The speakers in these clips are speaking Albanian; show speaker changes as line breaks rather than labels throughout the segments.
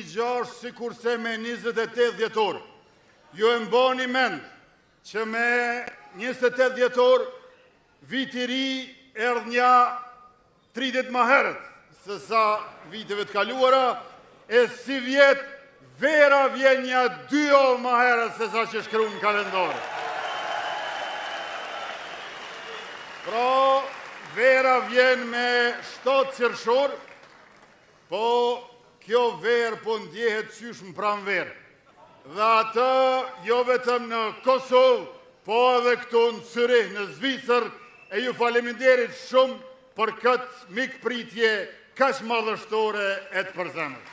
2006 si kurse me 28 dhjetor. Ju e mbani mend që me 28 dhjetor viti ri erdh një 30 më herët se sa viteve të kaluara, e si vjet vera vjen një 2 orë më herët se sa që shkruan në kalendar. Pra, vera vjen me 7 qershor, po kjo verë po ndjehet qysh më pranverë. Dhe atë jo vetëm në Kosovë, po edhe këtu në Zürich, në Zvicër, e ju faleminderit shumë për këtë mikpritje kaq madhështore e të përzemër.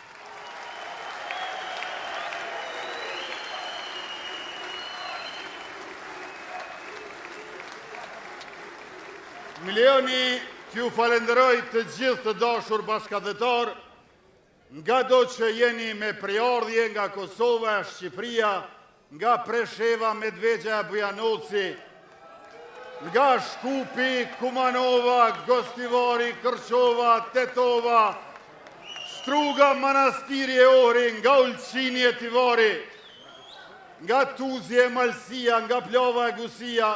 Milioni t'ju falenderoj të gjithë të dashur bashkëdhetar, nga do që jeni me priardhje nga Kosova, Shqipëria, nga Presheva, Medvegja, Bujanoci, nga Shkupi, Kumanova, Gostivari, Kërqova, Tetova, Struga, Manastiri e Ohri, nga Ulqini e Tivari, nga Tuzje, Malsia, nga Plava e Gusia,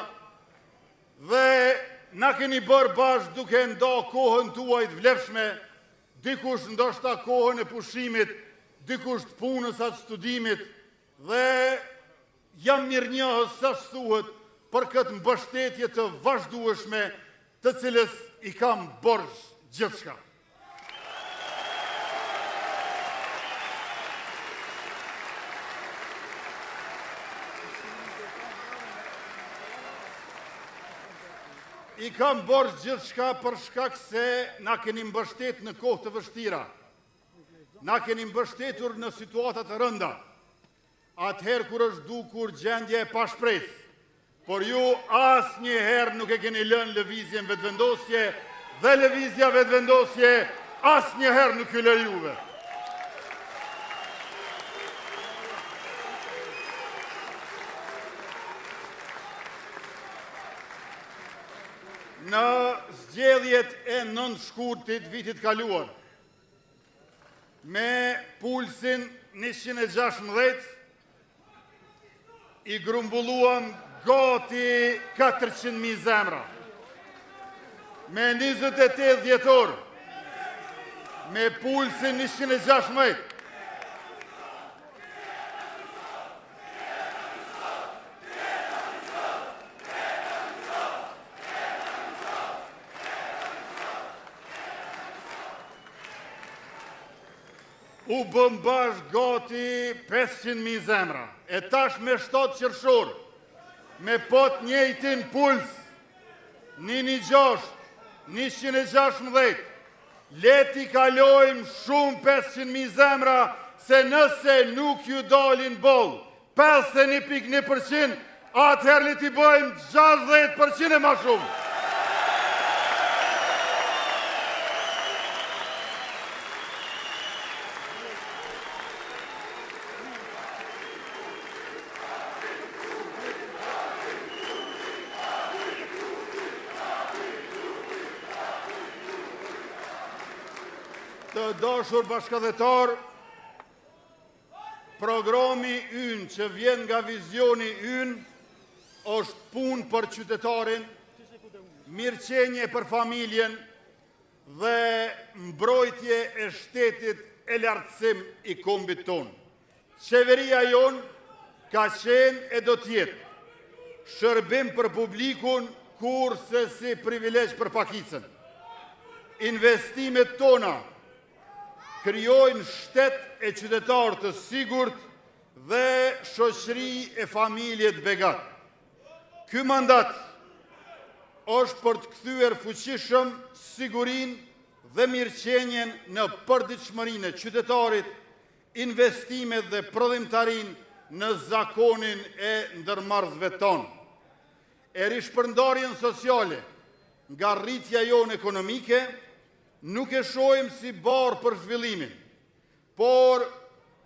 dhe na keni bërë bashkë duke nda kohën tuaj të vlefshme, dikush ndoshta kohën e pushimit, dikush të punës atë studimit, dhe jam mirënjohës sa thuhet për këtë mbështetje të vazhdueshme të cilës i kam borxh gjithçka. I kam borxh gjithçka për shkak se na keni mbështetur në kohë të vështira. Na keni mbështetur në situata të rënda. Atëherë kur është dukur gjendje e pashpresë. Por ju asnjëherë nuk e keni lënë lëvizjen vetëvendosje dhe lëvizja vetëvendosje asnjëherë nuk ju lë juve. Në zgjedhjet e 9 shkurtit vitit kaluar, me pulsin 116, i grumbulluam gati 400.000 zemra. Me 28 dhjetor, me pulsin 116, u bëm bashkë gati 500.000 zemra. E tash me 7 qershor, me pot njëjtin puls, 116, 116, leti kalojmë shumë 500.000 zemra, se nëse nuk ju dalin boll 51.1%, atëherë le t'i bëjmë 60% e ma shumë. Të dashur bashkëdhetar, programi ynë që vjen nga vizioni ynë është punë për qytetarin, mirëqenje për familjen dhe mbrojtje e shtetit e lartësim i kombit tonë. Qeveria jonë ka qenë e do tjetë shërbim për publikun kurse si privilegj për pakicën. Investimet tona krijojnë shtet e qytetarë të sigurt dhe shoqëri e familje të begat. Ky mandat është për të kthyer fuqishëm sigurinë dhe mirëqenjen në përditshmërinë e qytetarit, investimet dhe prodhimtarinë në zakonin e ndërmarrësve tonë. E rishpërndarjen sociale nga rritja jonë ekonomike nuk e shohim si barë për zhvillimin, por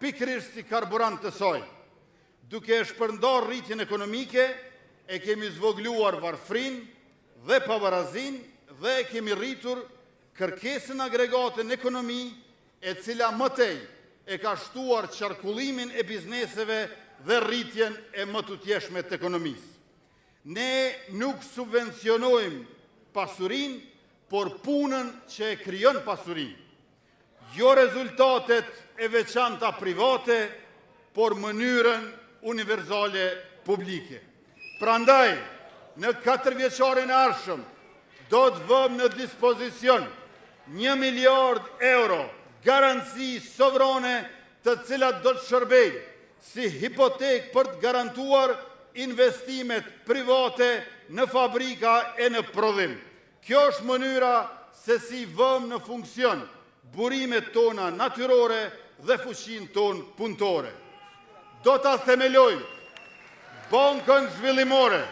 pikërisht si karburant të saj. Duke e shpërndar rritjen ekonomike, e kemi zvogluar varfrin dhe pavarazin dhe e kemi rritur kërkesën agregate në ekonomi, e cila mëtej e ka shtuar qarkullimin e bizneseve dhe rritjen e më tutjeshme të ekonomisë. Ne nuk subvencionojmë pasurin, por punën që e krijon pasurin. Jo rezultatet e veçanta private, por mënyrën universale publike. Prandaj, në 4 vjeçarin e ardhshëm, do të vëmë në dispozicion 1 miliard euro garanci sovrane të cilat do të shërbejnë si hipotek për të garantuar investimet private në fabrika e në prodhim. Kjo është mënyra se si vëmë në funksion burimet tona natyrore dhe fuqinë tonë punëtore. Do ta themelojmë Bankën Zhvillimore,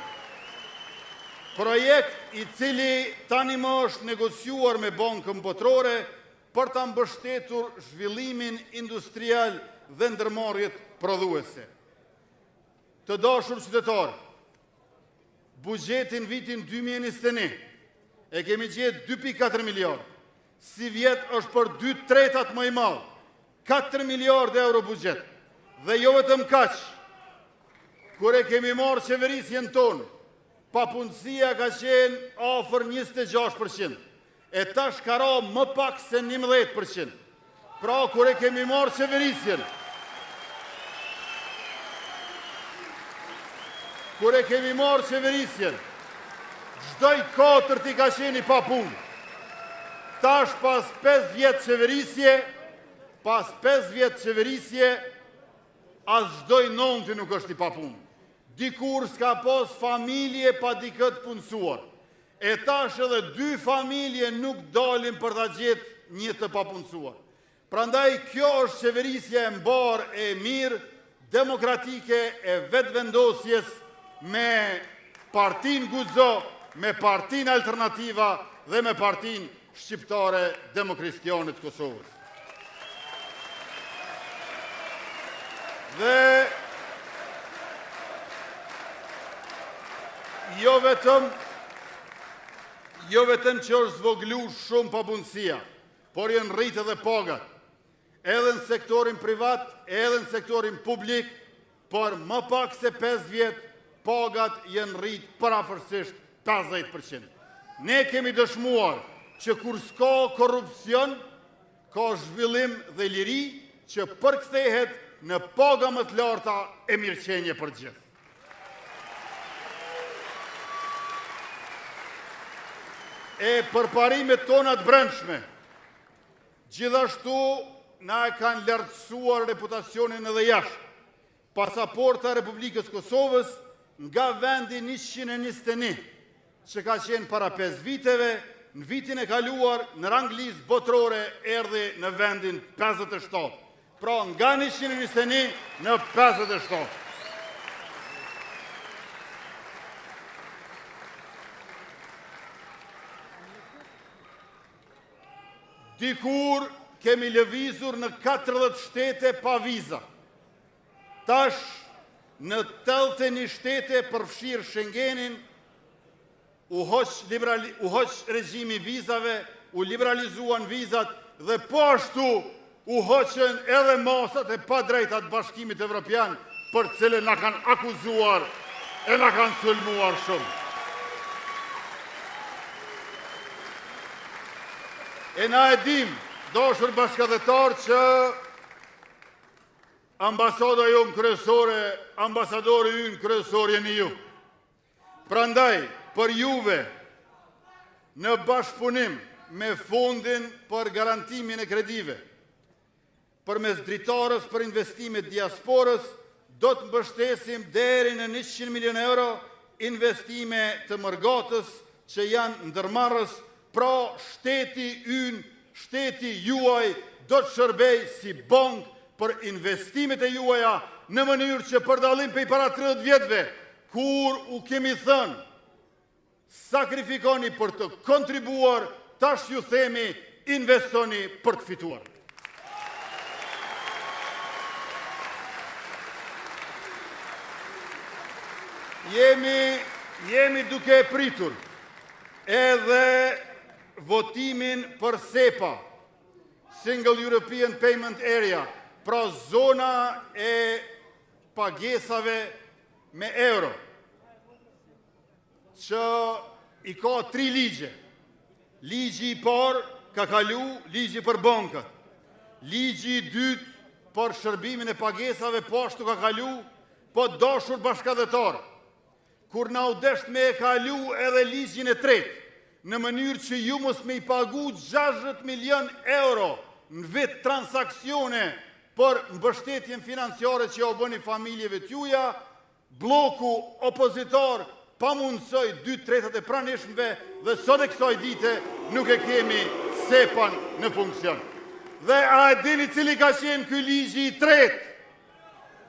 projekt i cili tani më është negociuar me Bankën Botërore për ta mbështetur zhvillimin industrial dhe ndërmarrjet prodhuese. Të dashur qytetarë, buxhetin vitin 2021 e kemi gjetë 2.4 miliard. Si vjet është për 2/3 më i madh, 4 miliard euro buxhet. Dhe jo vetëm kaq, kur e kemi marrë qeverisjen tonë, papunësia ka qenë afër 26%, e tash ka ra më pak se 11%. Pra, kur e kemi marrë qeverisjen, çdoj 4 i ka qenë pa punë. Tash pas 5 vjet qeverisje, as çdoj 9 nuk është i pa punë. Dikur s'ka pas familje pa dikët punësuar. E tash edhe 2 familje nuk dalin për ta gjetë një të papunësuar. Prandaj kjo është qeverisja e mbar e mirë, demokratike e vetëvendosjes me partin Guzo, me partin Alternativa dhe me partin Shqiptare Demokristiane të Kosovës. Dhe jo vetëm që është zvoglu shumë papunësia, por janë rritë edhe pagat, edhe në sektorin privat, edhe në sektorin publik, por më pak se 5 vjet, pagat janë rritë parafërsisht 50%. Ne kemi dëshmuar që kur s'ka korrupsion, ka zhvillim dhe liri që përkthehet në paga më të larta e mirëqenie për gjithë. E përparimet tona të brendshme, gjithashtu na e kanë lartësuar reputacionin edhe jashtë. Pasaporta Republikës Kosovës nga vendi 121, që ka qenë para 5 viteve, në vitin e kaluar në rang listë botërore erdhi në vendin 57. Pra nga 121 në 57. Dikur kemi lëvizur në 40 shtete pa viza. Tash në 81 shtete përfshirë Schengenin, u hoq regjimi vizave, u liberalizuan vizat dhe po ashtu u hoqën edhe masat e pa drejtat Bashkimit Evropian, për cilën na kanë akuzuar e na kanë sulmuar shumë. E na e dim, dashur bashkëdhetar, që ambasada jonë kryesore, ambasadori ynë kryesor jeni ju. Prandaj, për juve, në bashkëpunim me Fondin për garantimin e kredive, përmes dritarës për investimet diasporës, do të mbështesim deri në 100 milion euro investime të mërgatës që janë ndërmarrës. Pra shteti ynë, shteti juaj do të shërbej si bank për investimet e juaja, në mënyrë që për dallim prej para 30 vjetëve, kur u kemi thënë sakrifikoni për të kontribuar, tash ju themi investoni për të fituar. Jemi duke pritur edhe votimin për SEPA, Single European Payment Area, pra zona e pagesave me euro, që i ka 3 ligje. Ligji i parë ka kalu, ligji për bankët. Ligji i dytë për shërbimin e pagesave po ashtu ka kalu, po dashur bashkëdhetar. Kur na u desht me e kalu edhe ligjin e tretë, në mënyrë që ju mos me i pagu 60 milion euro në vit transakcione për mbështetjen financiare që ja u bëni familjeve t'juja, bloku opozitor pa mundësoj 2/3 e pranishmëve dhe sot e kësaj dite nuk e kemi sepan në funksion. Dhe a e dini cili ka qenë ky ligji i tretë?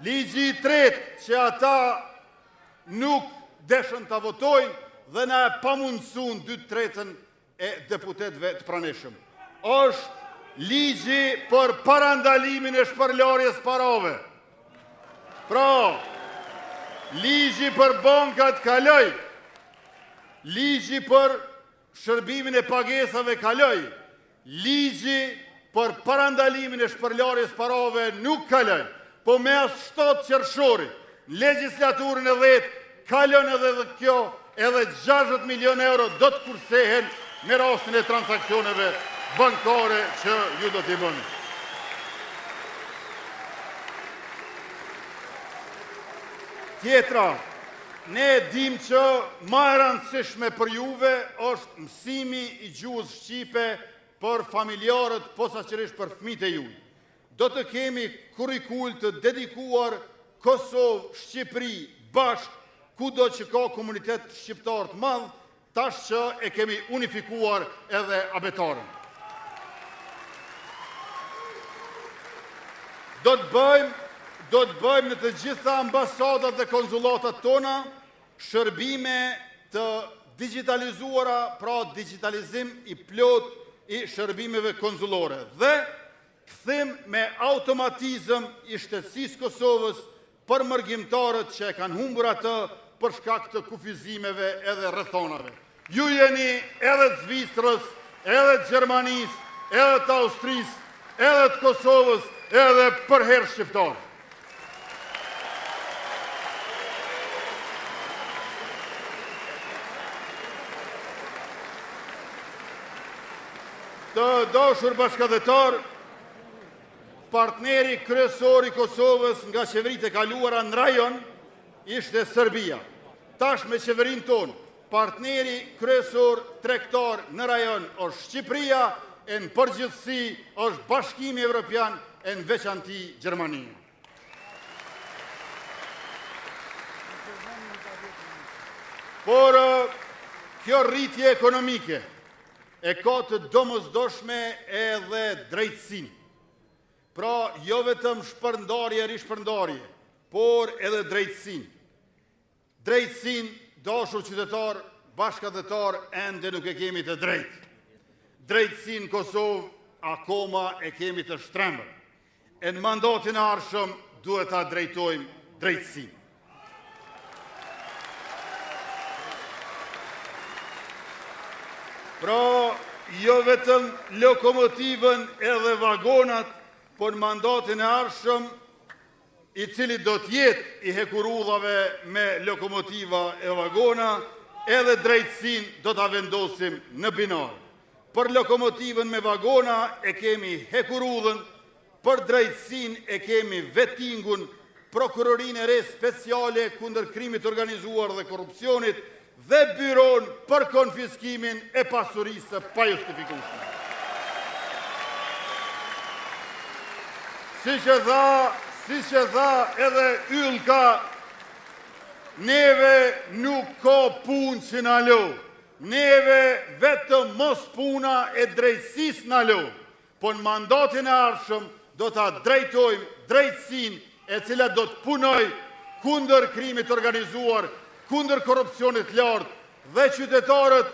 Ligji i tretë që ata nuk deshën të votojnë dhe na e pamundësun 2/3 e deputetëve të pranishëm. Është ligji për parandalimin e shpërlarjes parave. Pra, ligji për bankat kaloj, ligji për shërbimin e pagesave kaloj, ligji për parandalimin e shpërlarjes parave nuk kaloj, po me as 7 qershori, legislaturën e 10, kalon edhe dhe kjo, edhe 60 milion euro do të kursehen me rastin e transakcioneve bankare që ju do t'i bëni. Tjetra, ne dim që ma e rëndësishme për juve është mësimi i gjuhës shqipe për familjarët, posaçërisht për fëmijët e juaj. Do të kemi kurrikull të dedikuar Kosovë, Shqipëri, bashkë, kudo që ka komunitet shqiptar të madh, tash që e kemi unifikuar edhe abetarën. Do të bëjmë në të gjitha ambasadat dhe konzulatat tona shërbime të digitalizuara, pra digitalizim i plot i shërbimeve konzulore. Dhe këthim me automatizëm i shtetësisë Kosovës për mërgjimtarët që e kanë humbur atë për shkak të kufizimeve edhe rrethonave. Ju jeni edhe të Zvicrës, edhe të Gjermanisë, edhe të Austrisë, edhe të Kosovës, edhe për herë shqiptarë. Të dashur bashkëdhetar, partneri kryesor i Kosovës nga qeveritë e kaluara në rajon ishte Serbia. Tash me qeverinë tonë, partneri kryesor tregtar në rajon është Shqipëria, e në përgjithësi është Bashkimi Evropian, e në veçanti Gjermania. Por kjo rritje ekonomike e ka të domosdoshme edhe drejtësinë. Pra, jo vetëm shpërndarje, rishpërndarje, por edhe drejtësinë. Drejtësinë, dashur qytetar, bashkëdhetar, ende nuk e kemi të drejtë. Drejtësinë Kosovë akoma e kemi të shtrembër. E në mandatin e ardhshëm duhet ta drejtojmë drejtësinë. Pra, jo vetëm lokomotivën edhe vagonat, por në mandatin e ardhshëm, i cili do të jetë i hekurudhave me lokomotiva e vagona, edhe drejtësinë do ta vendosim në binar. Për lokomotivën me vagona e kemi hekurudhën, për drejtësinë e kemi vettingun, prokurorinë e re speciale kundër krimit organizuar dhe korrupsionit, dhe byron për konfiskimin e pasurisë pa justifikueshme. Si që tha edhe Ylka, neve nuk ka punë që na lo. Neve vetëm mos puna e drejtësisë na lo. Po në mandatin e ardhshëm do ta drejtojmë drejtësinë e cila do të punoj kundër krimit organizuar, kundër korrupsionit lartë, dhe qytetarët,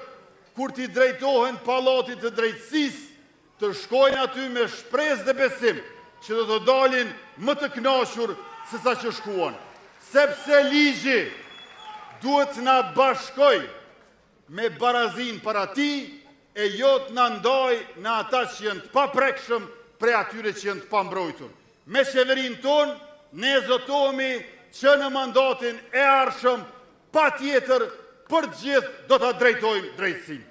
kur t'i drejtohen pallatit të drejtësisë, të shkojnë aty me shpresë dhe besim, që do të dalin më të kënaqur se sa që shkuan. Sepse ligji duhet na bashkoj me barazin para ti, e jo të na ndaj në ata që janë të paprekshëm prej atyre që janë të pambrojtur. me qeverin tonë, ne zotohemi që në mandatin e ardhshëm, pa tjetër, për gjithë do të drejtojmë drejtësinë.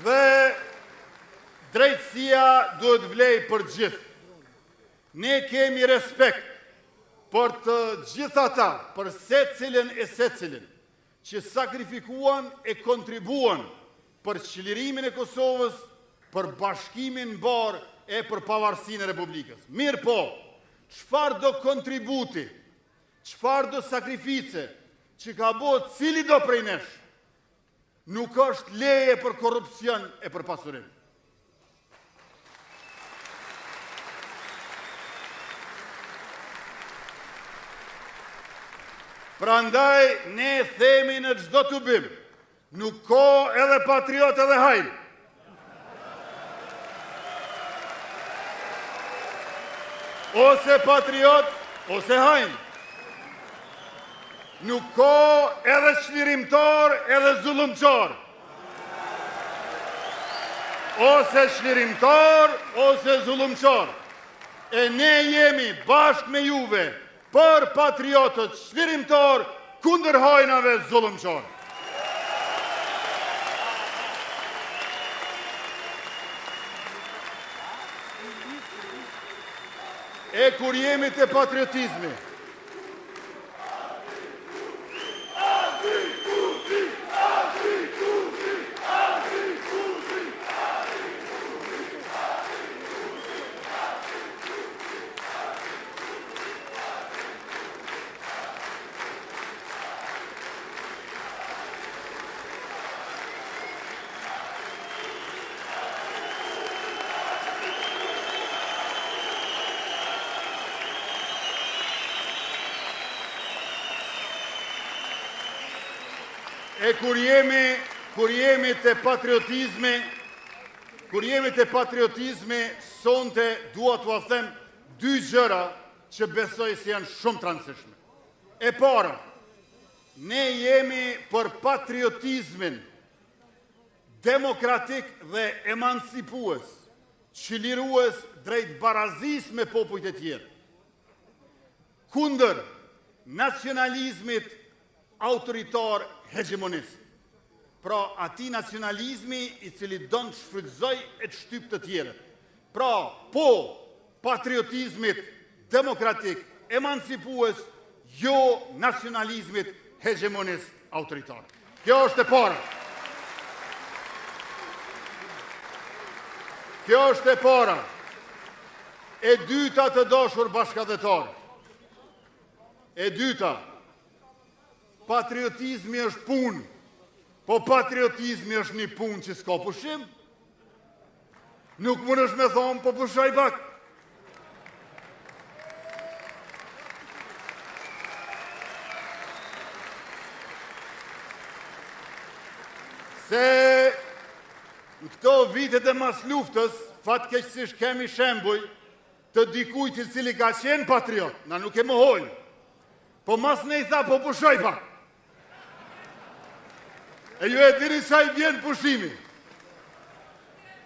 Dhe drejtësia duhet vlej për gjithë. Ne kemi respekt për të gjithë ata, për secilin e secilin, që sakrifikuan e kontribuan për çlirimin e Kosovës, për bashkimin mbar e për pavarësinë e Republikës. Mirë po, çfarë do kontributi, çfarë do sakrifice që ka bërë cili do prej nesh, nuk është leje për korrupsion e për pasurim. Prandaj ne themi në çdo tubim, nuk ka edhe patriot edhe hajl. Ose patriot, ose hajl. Nuk ka edhe çlirimtar, edhe zullumçar. Ose çlirimtar, ose zullumçar. E ne jemi bashkë me juve për patriotët çlirimtar kundër hajnave zullumçar. E kur jemi të patriotizmi, kur jemi të patriotizmi, sonte dua t'u them dy gjëra që besoj se janë shumë të rëndësishme. E para, ne jemi për patriotizmin demokratik dhe emancipues, që lirues drejt barazis me popujt e tjerë, kundër nacionalizmit autoritar hegemonist. Pra ati nacionalizmi i cili don të shfrytëzoj e të shtyp të tjerët. Pra po patriotizmit demokratik emancipues, jo nacionalizmit hegemonist autoritar. Kjo është e para. Kjo është e para. E dyta të dashur bashkëdhetar. E dyta, patriotizmi është punë, po patriotizmi është një punë që s'ka pushim. Nuk mund është me thonë, po pushaj bak. Se në këto vitet e mas luftës, fatkeqësisht kemi shembuj të dikujt i cili ka qenë patriot, na nuk e mohojnë. Po mas ne i tha, po pushoj pak. E ju e dini sa i bjen pushimi.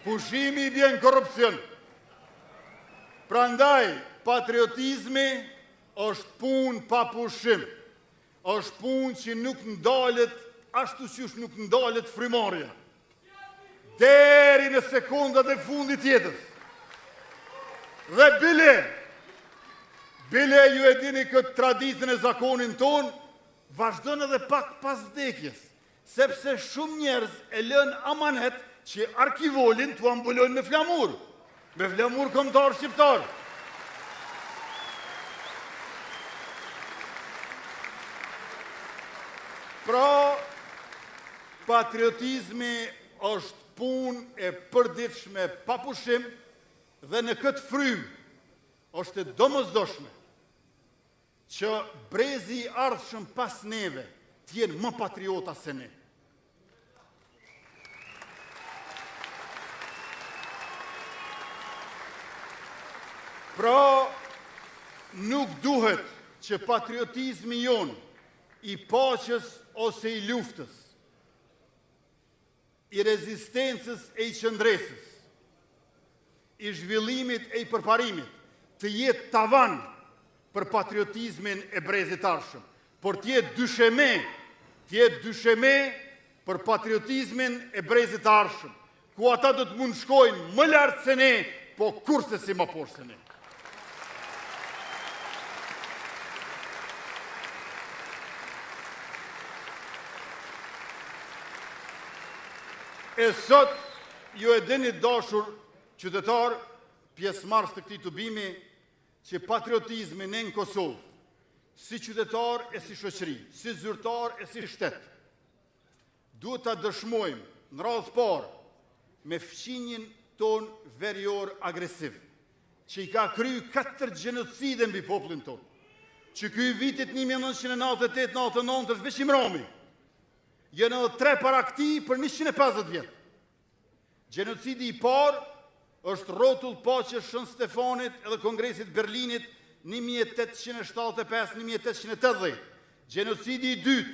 Pushimi i bjen korrupsion. Prandaj, patriotizmi është punë pa pushim. Është punë që nuk ndalet, ashtu qysh nuk ndalet frymarrja. Deri në sekondat e fundit jetës. Dhe bile ju e dini këtë traditën e zakonin tonë, vazhdon edhe pak pas vdekjes, sepse shumë njerëz e lën amanet që arkivolin t'u ambulojnë me flamur kombëtar shqiptar. Pra, patriotizmi është punë e përditshme pa pushim dhe në këtë frymë është e domosdoshme që brezi i ardhshëm pas neve t'jenë më patriota se ne. Pra, nuk duhet që patriotizmi jonë i paqes ose i luftës i rezistencës e i qëndresës, i zhvillimit e i përparimit, të jetë tavan për patriotizmin e brezit arshëm, por të jetë dysheme për patriotizmin e brezit arshëm, ku ata do të mund shkojnë më lartë se ne, po kurse si më poshtë se ne. E sot, ju e dini dashur qytetar, pjesëmarrës të këtij tubimi, që patriotizmi ne në Kosovë, si qytetar e si shoqëri, si zyrtar e si shtet, duhet ta dëshmojmë në radhë parë me fqinjin ton verior agresiv, që i ka kryer 4 gjenocide mbi popullin ton, që ky vitit 1998-99 është veç Imrami, janë edhe 3 para këtij për 150 vjet. Gjenocidi i parë është rrotull paqes Shën Stefanit edhe Kongresit Berlinit 1875-1880. Gjenocidi i dytë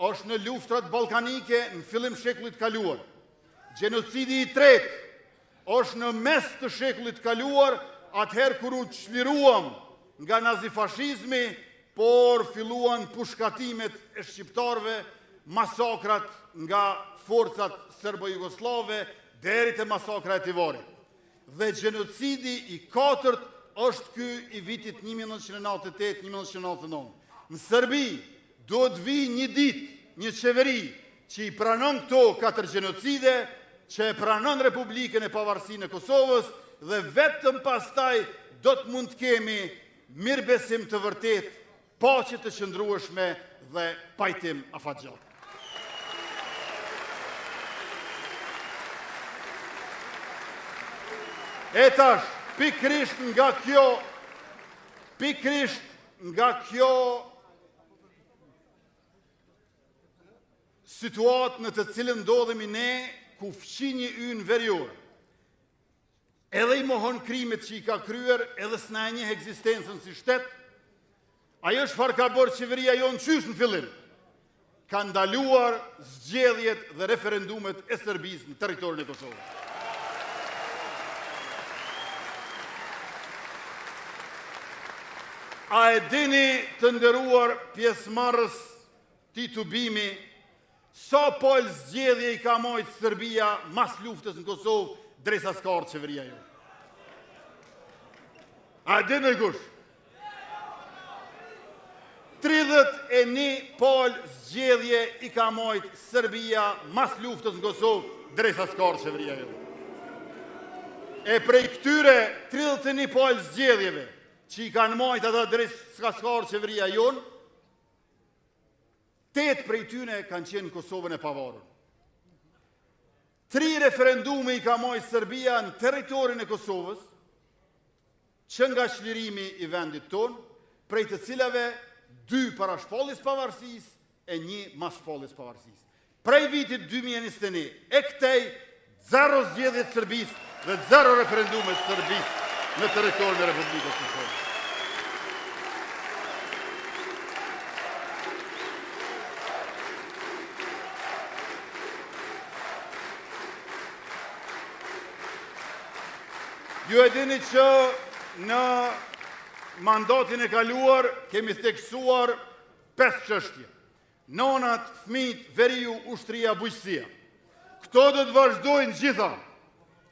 është në luftrat ballkanike në fillim shekullit kaluar. Gjenocidi i tretë është në mes të shekullit kaluar, atëherë kur u çliruam nga nazifashizmi, por filluan pushkatimet e shqiptarëve, masakrat nga forcat serbo-jugoslave deri te masakra e Tivorit. Dhe gjenocidi i katërt është ky i vitit 1998-1999. Në Serbi duhet vi një ditë, një qeveri që i pranon këto 4 gjenocide, që e pranon Republikën e Pavarësinë e Kosovës dhe vetëm pastaj do të mund të kemi mirëbesim të vërtet, paqe të qëndrueshme dhe pajtim afatgjatë. E tash, pikrisht nga kjo situatë në të cilën ndodhemi ne, ku fqinji ynë verior, edhe i mohon krimet që i ka kryer, edhe s'na e njeh ekzistencën si shtet, ajo çfarë ka bërë qeveria jonë qysh në fillim? Ka ndaluar zgjedhjet dhe referendumet e Serbisë në territorin e Kosovës. A e dini të nderuar pjesëmarrës ti tubimi, sa pol zgjedhje i ka marrë Serbia mas luftës në Kosovë drejsa s'ka ardhur qeveria jonë? A e dini kush? 31 pol zgjedhje i ka marrë Serbia mas luftës në Kosovë drejsa s'ka ardhur qeveria jonë. E prej këtyre 31 pol zgjedhjeve që i kanë majtë ata drejt s'ka ardhur qeveria jonë, 8 prej tyne kanë qenë në Kosovën e pavarur. 3 referendume i ka majtë Serbia në territorin e Kosovës, që nga çlirimi i vendit tonë, prej të cilave 2 para shpalljes pavarësisë e 1 mas shpalljes pavarësisë. Prej vitit 2021, e këtej 0 zgjedhje të Serbisë dhe 0 referendume të Serbisë në territorin e Republikës së Kosovës. Ju e dini që në mandatin e kaluar kemi theksuar 5 çështje. Nonat, fëmijët, veriu, ushtria, bujqësia. Këto do të vazhdojnë gjitha.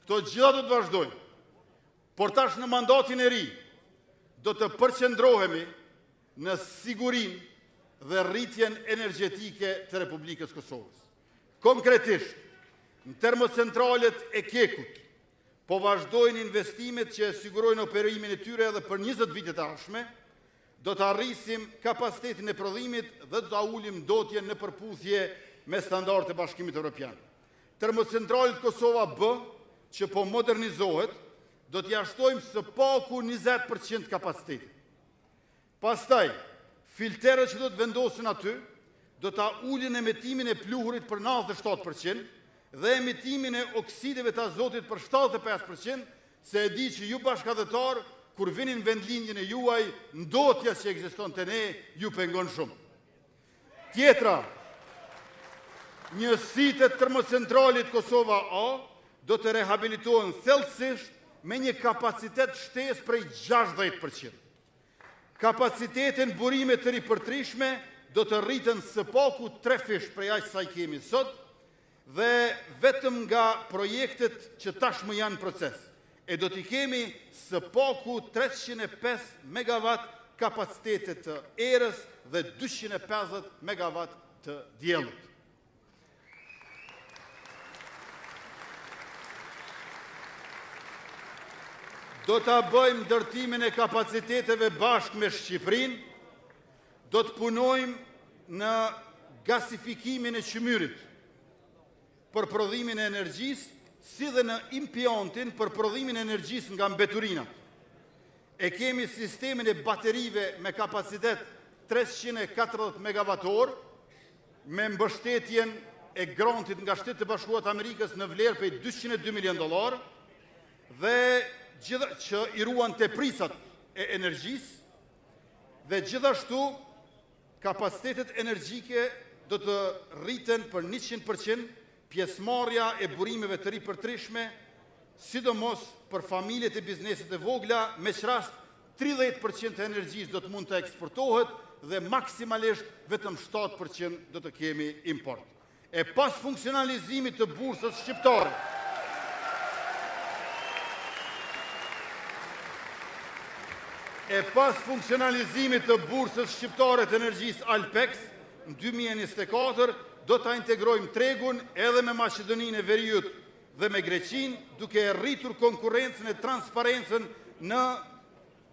Këto gjitha do të vazhdojnë. Por tash në mandatin e ri do të përqendrohemi në sigurinë dhe rritjen energjetike të Republikës Kosovës. Konkretisht, në termocentralet e Kekut, po vazhdojnë investimet që sigurojnë operimin e tyre edhe për 20 vite të ardhshme, do të arrisim kapacitetin e prodhimit dhe do të ulim dotjen në përputhje me standardet e Bashkimit Evropian. Termocentralit Kosova B, që po modernizohet, do t'ja shtojmë së paku 20% kapacitetit. Pastaj, filterët që do të vendosin aty, do t'a ulin emetimin e pluhurit për 97%, dhe emitimin e oksideve të azotit për 75%, se e di që ju bashkëdhetar, kur vinin vendlindjen e juaj, ndotja që ekziston të ne, ju pengon shumë. njësitë e termocentralit Kosova A do të rehabilitohen thellësisht me një kapacitet shtesë prej 60%. Kapacitetin burime të ripërtrishme do të rritën së paku 3 fish prej aq sa i kemi sot, dhe vetëm nga projektet që tashmë janë proces. E do t'i kemi së paku 305 MW kapacitetet të erës dhe 250 MW të diellit. Do t'a bëjmë ndërtimin e kapaciteteve bashkë me Shqipërinë, do të punojmë në gasifikimin e qymyrit për prodhimin e energjisë, si dhe në impiontin për prodhimin e energjisë nga mbeturinat. E kemi sistemin e baterive me kapacitet 340 MWh, me mbështetjen e grantit nga Shtetet e Bashkuara të Amerikës në vlerë prej $202 milion, dhe që i ruan të prisat e energjisë, dhe gjithashtu kapacitetet energjike do të rriten për 100%, pjesëmarrja e burimeve të ripërtrishme, sidomos për familjet e bizneset e vogla, me rast 30% e energjisë do të mund të eksportohet dhe maksimalisht vetëm 7% do të kemi import. E pas funksionalizimit të bursës shqiptare, të bursës shqiptare të energjisë Alpex, në 2024 do të integrojmë tregun edhe me Maqedoninë e Veriut dhe me Greqinë, duke rritur konkurrencën e transparencën në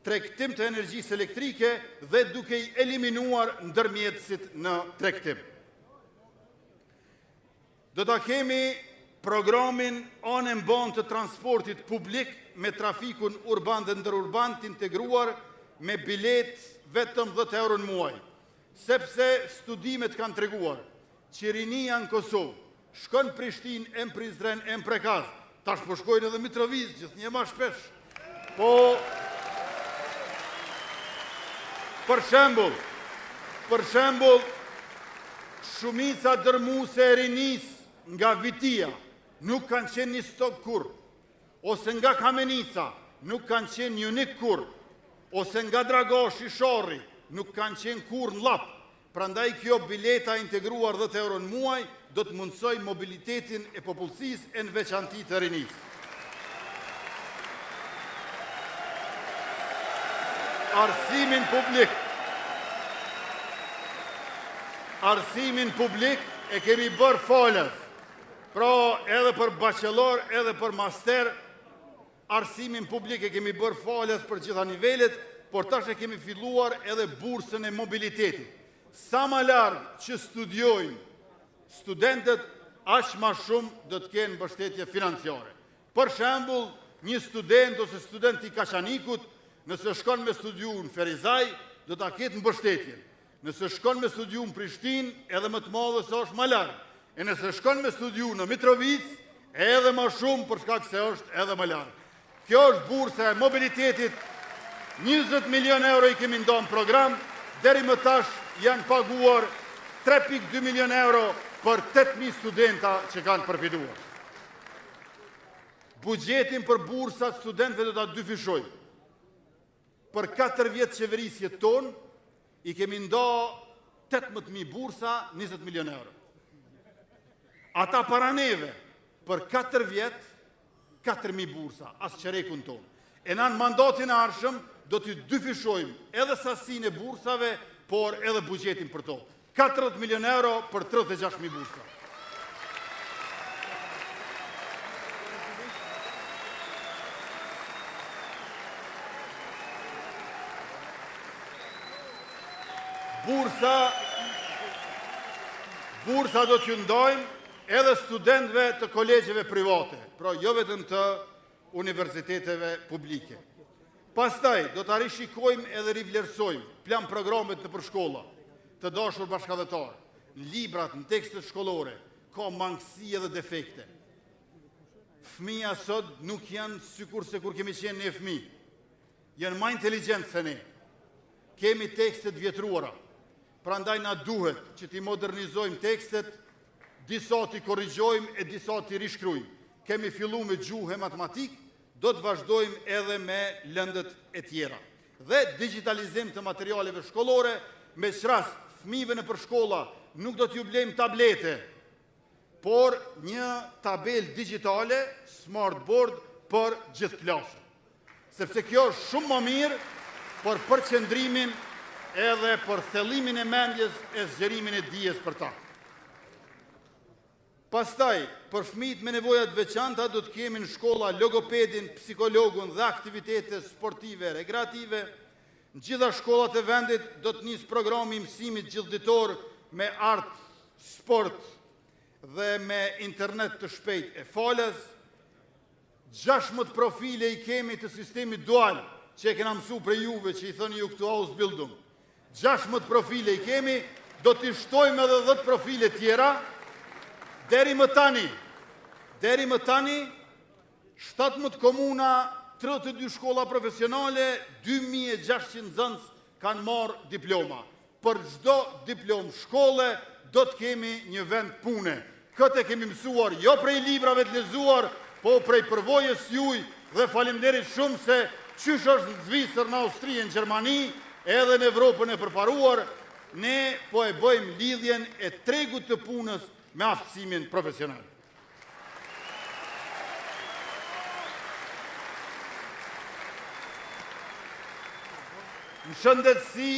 tregtim të energjisë elektrike dhe duke i eliminuar ndërmjetësit në tregtim. Do të kemi programin anë mban të transportit publik me trafikun urban dhe ndërurban të integruar me bilet vetëm 10 euro në muaj, sepse studimet kanë treguar që rinia në Kosovë shkon Prishtinë, em Prizren, em Prekaz, tash po shkojnë edhe Mitrovic, gjithnjë më shpesh. Po, për shembull, shumica dërmuese e rinis nga Vitia nuk kanë qenë një stok kur, ose nga Kamenica nuk kanë qenë një unik kur, ose nga Dragoshi Shorri nuk kanë qenë kur në lap. Prandaj kjo bileta integruar 10 euro në muaj do të mundsoj mobilitetin e popullsisë e në veçanti të rinisë. Arsimin publik e kemi bërë falas. Pra edhe për bachelor, edhe për master, arsimin publik e kemi bërë falas për gjitha nivelet, por tash e kemi filluar edhe bursën e mobilitetit. Sa më larg që studiojnë studentët, aq më shumë do të kenë mbështetje financiare. Për shembull, një student ose student i Kaçanikut, nëse shkon me studiu në Ferizaj, do ta ketë mbështetjen. Nëse shkon me studiu në Prishtinë, edhe më të madhe se është më larg. E nëse shkon me studiu në Mitrovic, edhe më shumë për shkak se është edhe më larg. Kjo është bursa e mobilitetit, 20 milion euro i kemi ndonë program, deri më tash janë paguar 3.2 milion euro për 8.000 studenta që kanë përfituar. Buxhetin për bursat studentëve do ta dyfishojmë. Për 4 vjetë qeverisje tonë, i kemi ndo 18.000 bursa, 20 milion euro. Ata para neve, për 4 vjetë, 4.000 bursa, asë qerekun tonë. E në mandatin e arshëm, do t'i dyfishojmë edhe sasin e bursave, por edhe buxhetin për to. 40 milion euro për 36.000 bursa. Bursa do t'ju ndojmë edhe studentëve të kolegjeve private, pra jo vetëm të universiteteve publike. Pastaj, do të rishikojmë edhe rivlerësojmë plan programet në përshkolla, të dashur bashkëdhetar, në librat, në tekstet shkollore, ka mangësi edhe defekte. Fëmija sot nuk janë sikur se kur kemi qenë ne fëmijë. Janë më inteligjent se ne. Kemi tekstet vjetruara. Prandaj na duhet që t'i modernizojmë tekstet disa t'i korrigjojmë e disa t'i rishkrujmë. Kemi fillu me gjuhë e matematik, do të vazhdojmë edhe me lëndët e tjera. Dhe digitalizim të materialeve shkollore, me qëras fëmijëve në për shkolla nuk do t'ju blejmë tablete, por një tabel digitale, smartboard për gjithë klasën. Sepse kjo është shumë më mirë për përqendrimin edhe për thellimin e mendjes e zgjerimin e dijes për ta. Pastaj, për fëmijët me nevojat veçanta, do të kemi në shkolla logopedin, psikologun dhe aktivitete sportive, rekreative. Në gjitha shkollat e vendit do të nisë programi mësimit gjithditor me art, sport dhe me internet të shpejt e falas. 16 profile i kemi të sistemi dual, që e kena mësu për juve që i thënë ju këtu Ausbildung. 16 profile i kemi, do t'i shtojmë edhe 10 profile tjera. Deri më tani, 17 komuna, 32 shkolla profesionale, 2600 nxënës kanë marrë diploma. Për çdo diplomë shkolle, do të kemi një vend pune. Këtë e kemi mësuar jo prej librave të lexuar, po prej përvojës juaj dhe faleminderit shumë se qysh është në Zvicër, në Austri, në Gjermani, edhe në Evropën e përparuar, ne po e bëjmë lidhjen e tregut të punës me aftësimin profesional. Në shëndetësi,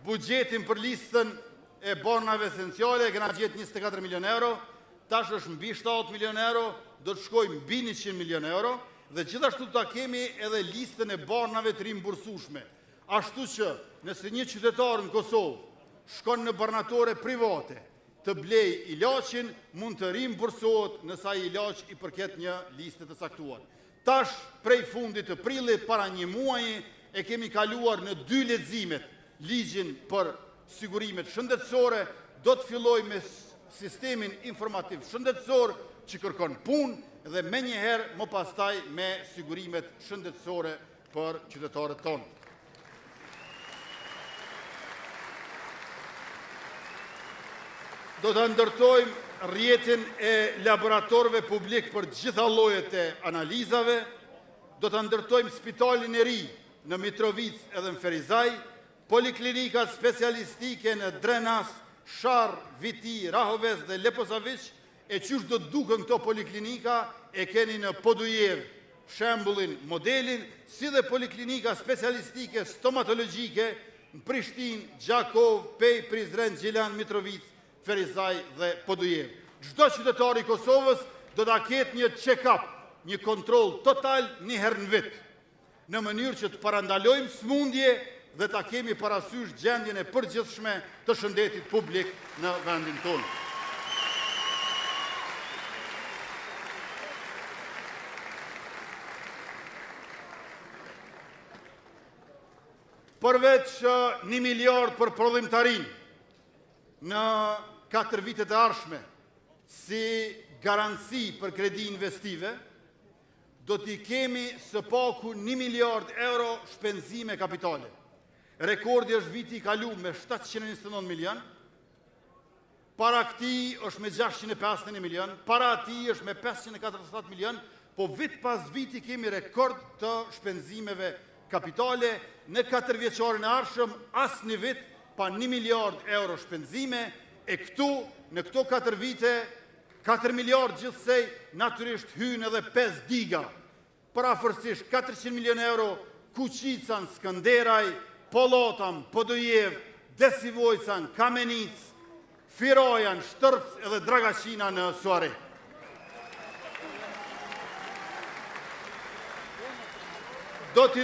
buxhetin për listën e bornave esenciale kena gjetë 24 milion euro, tash është mbi 7 milion euro, do të shkojmë mbi 100 milion euro, dhe gjithashtu ta kemi edhe listën e bornave të rimbursueshme. Ashtu që nëse një qytetar në Kosovë shkon në barnatore private të blej ilaqin, mund të rimbursohet nësa i ilaq i përket një listë të saktuar. Tash, prej fundit të prillit, para një muaji, e kemi kaluar në 2 leximet ligjin për sigurimet shëndetësore, do të filloj me sistemin informativ shëndetësor që kërkon punë dhe me njëherë më pastaj me sigurimet shëndetësore për qytetarët tonë. Do të ndërtojmë rrjetin e laboratorëve publik për gjitha llojet e analizave, do të ndërtojmë spitalin e ri në Mitrovic edhe në Ferizaj, poliklinikat specialistike në Drenas, Sharr, Viti, Rahovec dhe Leposavić, e qysh do të duken këto poliklinika e keni në Podujev shembullin, modelin, si dhe poliklinika specialistike stomatologjike në Prishtinë, Gjakov, Pej, Prizren, Gjilan, Mitrovic, Ferizaj dhe Podujev. Çdo qytetar i Kosovës do ta ketë një check-up, një kontroll total një herë në vit, në mënyrë që të parandalojmë smundje dhe ta kemi parasysh gjendjen e përgjithshme të shëndetit publik në vendin tonë. Përveç 1 miliard për prodhimtarinë në 4 vitet e ardhshme si garanci për kredi investive, do t'i kemi së paku 1 miliard euro shpenzime kapitale. Rekordi është viti i kaluar me 729 milion, para këtij është me 651 milion, para atij është me 547 milion, po vit pas viti kemi rekord të shpenzimeve kapitale. Në 4 vjeçarin e ardhshëm as një vit pa 1 miliard euro shpenzime, e këtu, në këto 4 vite, 4 miliard gjithsej, natyrisht hynë edhe 5 diga, parafërsisht 400 milion euro, Kuqican, Skënderaj, Pollotan, Podujev, Desivojcan, Kamenic, Firojan, Shtërps edhe Dragaqina në Suare. Do t'i